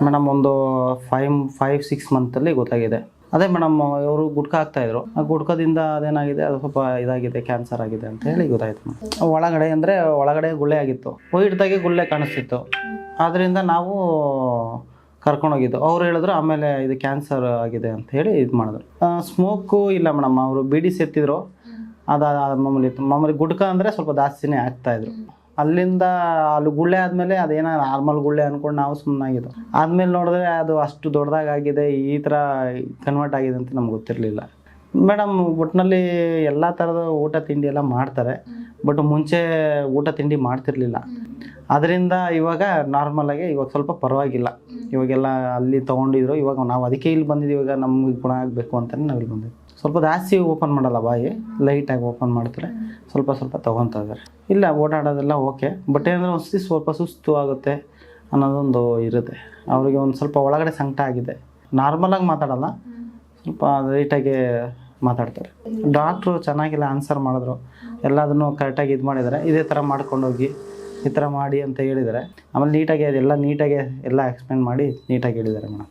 Madam ಒಂದು 5-6 ಮಂತಲ್ಲಿ ಗೊತ್ತಾಗಿದೆ. ಅದೇ ಮೇಡಮ್ ಅವರು ಗುಟ್ಕಾ ಹಾಕ್ತಾಯಿದ್ರು. ಆ ಗುಟ್ಕಾದಿಂದ ಅದೇನಾಗಿದೆ, ಅದು ಸ್ವಲ್ಪ ಇದಾಗಿದೆ, ಕ್ಯಾನ್ಸರ್ ಆಗಿದೆ ಅಂತ ಹೇಳಿ ಗೊತ್ತಾಯ್ತು. ಒಳಗಡೆ ಅಂದರೆ ಒಳಗಡೆ ಗುಳ್ಳೆ ಆಗಿತ್ತು, ವೈಟ್ದಾಗೆ ಗುಳ್ಳೆ ಕಾಣಿಸ್ತಿತ್ತು. ಆದ್ದರಿಂದ ನಾವು ಕರ್ಕೊಂಡೋಗಿದ್ದು. ಅವ್ರು ಹೇಳಿದ್ರು ಆಮೇಲೆ ಇದು ಕ್ಯಾನ್ಸರ್ ಆಗಿದೆ ಅಂತ ಹೇಳಿ ಇದು ಮಾಡಿದ್ರು. ಸ್ಮೋಕು ಇಲ್ಲ ಮೇಡಮ್, ಅವರು ಬೀಡಿ ಸೇರ್ತಿದ್ರು. ಅದು ಮಾಮೂಲಿ ಗುಟ್ಕಾ ಅಂದರೆ ಸ್ವಲ್ಪ ಜಾಸ್ತಿನೇ ಆಗ್ತಾಯಿದ್ರು. ಅಲ್ಲಿಂದ ಅಲ್ಲಿ ಗುಳ್ಳೆ ಆದಮೇಲೆ ಅದೇನೋ ನಾರ್ಮಲ್ ಗುಳ್ಳೆ ಅಂದ್ಕೊಂಡು ನಾವು ಸುಮ್ಮನಾಗಿದ್ದು. ಆದಮೇಲೆ ನೋಡಿದ್ರೆ ಅದು ಅಷ್ಟು ದೊಡ್ಡದಾಗಿದೆ, ಈ ಥರ ಕನ್ವರ್ಟ್ ಆಗಿದೆ ಅಂತ ನಮ್ಗೆ ಗೊತ್ತಿರಲಿಲ್ಲ. ಮೇಡಮ್ ಒಟ್ಟಿನಲ್ಲಿ ಎಲ್ಲ ಥರದ ಊಟ ತಿಂಡಿ ಎಲ್ಲ ಮಾಡ್ತಾರೆ, ಬಟ್ ಮುಂಚೆ ಊಟ ತಿಂಡಿ ಮಾಡ್ತಿರ್ಲಿಲ್ಲ. ಅದರಿಂದ ಇವಾಗ ನಾರ್ಮಲಾಗಿ ಇವಾಗ ಸ್ವಲ್ಪ ಪರವಾಗಿಲ್ಲ. ಇವಾಗೆಲ್ಲ ಅಲ್ಲಿ ತೊಗೊಂಡಿದ್ರು, ಇವಾಗ ನಾವು ಅದಕ್ಕೆ ಇಲ್ಲಿ ಬಂದಿದ್ದೀವಿ. ಇವಾಗ ನಮ್ಗೆ ಗುಣ ಆಗಬೇಕು ಅಂತಲೇ ನಾವು ಇಲ್ಲಿ ಬಂದಿದ್ವಿ. ಸ್ವಲ್ಪ ಜಾಸ್ತಿ ಓಪನ್ ಮಾಡಲ್ಲ ಬಾಯಿ, ಲೈಟಾಗಿ ಓಪನ್ ಮಾಡ್ತಾರೆ, ಸ್ವಲ್ಪ ತೊಗೊತಾ ಇದ್ದಾರೆ. ಇಲ್ಲ ಓಡಾಡೋದೆಲ್ಲ ಓಕೆ, ಬಟ್ ಏನಂದರೆ ಒಂದ್ಸತಿ ಸ್ವಲ್ಪ ಸುಸ್ತು ಆಗುತ್ತೆ ಅನ್ನೋದೊಂದು ಇರುತ್ತೆ ಅವರಿಗೆ. ಒಂದು ಸ್ವಲ್ಪ ಒಳಗಡೆ ಸಂಕಟ ಆಗಿದೆ. ನಾರ್ಮಲಾಗಿ ಮಾತಾಡಲ್ಲ, ಸ್ವಲ್ಪ ಲೈಟಾಗಿ ಮಾತಾಡ್ತಾರೆ. ಡಾಕ್ಟ್ರು ಚೆನ್ನಾಗಿಲ್ಲ ಆನ್ಸರ್ ಮಾಡಿದ್ರು, ಎಲ್ಲದನ್ನು ಕರೆಕ್ಟಾಗಿ ಇದು ಮಾಡಿದ್ದಾರೆ. ಇದೇ ಥರ ಮಾಡ್ಕೊಂಡೋಗಿ ಈ ಥರ ಮಾಡಿ ಅಂತ ಹೇಳಿದ್ದಾರೆ. ಆಮೇಲೆ ನೀಟಾಗಿ ಅದೆಲ್ಲ ನೀಟಾಗಿ ಎಲ್ಲ ಎಕ್ಸ್ಪ್ಲೇನ್ ಮಾಡಿ ನೀಟಾಗಿ ಹೇಳಿದ್ದಾರೆ ಮೇಡಮ್.